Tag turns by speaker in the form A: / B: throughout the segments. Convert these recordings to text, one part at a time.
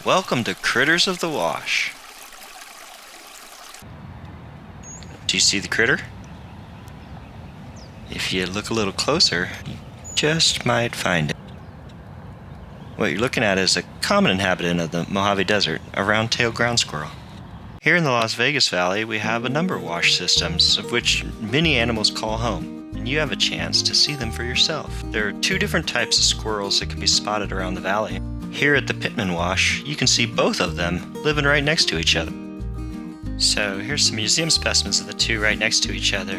A: Welcome to Critters of the Wash. Do you see the critter? If you look a little closer, you just might find it. What you're looking at is a common inhabitant of the Mojave Desert, a round-tailed ground squirrel. Here in the Las Vegas Valley, we have a number of wash systems, of which many animals call home, and you have a chance to see them for yourself. There are two different types of squirrels that can be spotted around the valley. Here at the Pittman Wash, you can see both of them living right next to each other. So here's some museum specimens of the two right next to each other.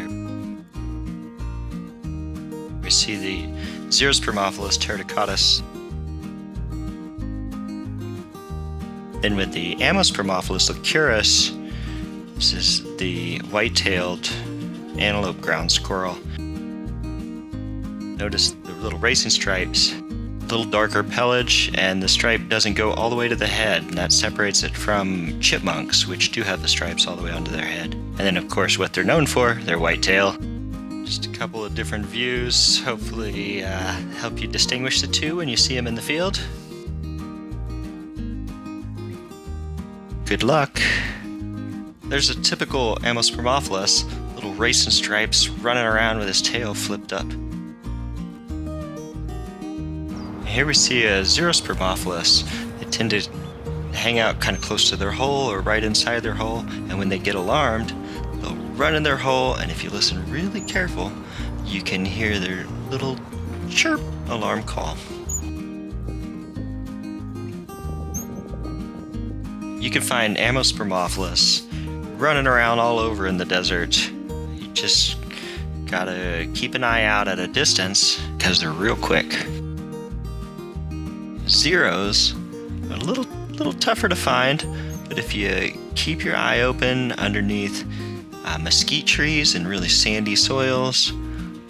A: We see the Xerospermophilus tereticaudus. Then with the Ammospermophilus leucurus, this is the white-tailed antelope ground squirrel. Notice the little racing stripes. Little darker pelage, and the stripe doesn't go all the way to the head, and that separates it from chipmunks, which do have the stripes all the way onto their head. And then of course what they're known for, their white tail. Just a couple of different views, hopefully help you distinguish the two when you see them in the field. Good luck. There's a typical Ammospermophilus, little racing stripes running around with his tail flipped up. Here we see a Xerospermophilus. They tend to hang out kind of close to their hole or right inside their hole, and when they get alarmed, they'll run in their hole, and if you listen really careful, you can hear their little chirp alarm call. You can find Ammospermophilus running around all over in the desert. You just gotta keep an eye out at a distance because they're real quick. Zeros are a little tougher to find, but if you keep your eye open underneath mesquite trees and really sandy soils,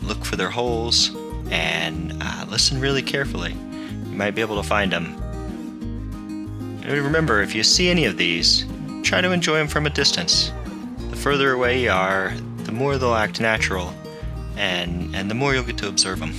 A: look for their holes, and listen really carefully, you might be able to find them. And remember, if you see any of these, try to enjoy them from a distance. The further away you are, the more they'll act natural, and the more you'll get to observe them.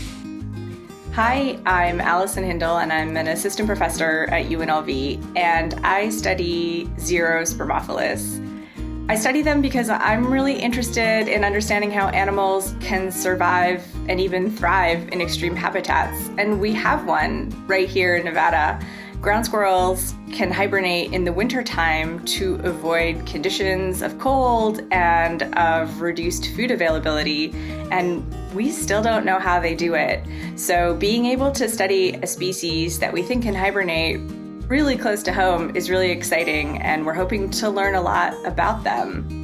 B: Hi, I'm Allison Hindle, and I'm an assistant professor at UNLV, and I study Xerospermophilus. I study them because I'm really interested in understanding how animals can survive and even thrive in extreme habitats, and we have one right here in Nevada. Ground squirrels can hibernate in the wintertime to avoid conditions of cold and of reduced food availability, and we still don't know how they do it. So being able to study a species that we think can hibernate really close to home is really exciting, and we're hoping to learn a lot about them.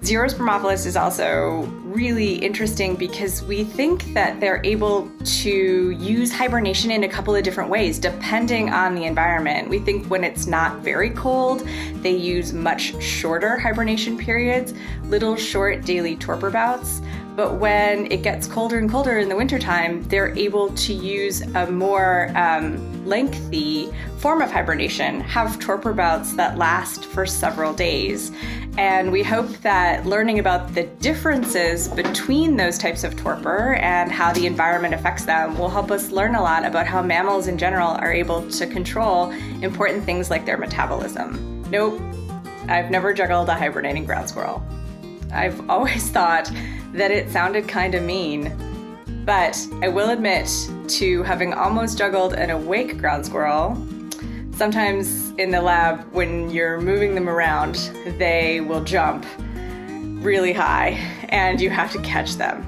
B: Xerospermophilus is also really interesting because we think that they're able to use hibernation in a couple of different ways depending on the environment. We think when it's not very cold, they use much shorter hibernation periods, little short daily torpor bouts. But when it gets colder and colder in the wintertime, they're able to use a more lengthy form of hibernation, have torpor bouts that last for several days. And we hope that learning about the differences between those types of torpor and how the environment affects them will help us learn a lot about how mammals in general are able to control important things like their metabolism. Nope, I've never juggled a hibernating ground squirrel. I've always thought that it sounded kind of mean, but I will admit to having almost juggled an awake ground squirrel. Sometimes in the lab, when you're moving them around, they will jump really high and you have to catch them.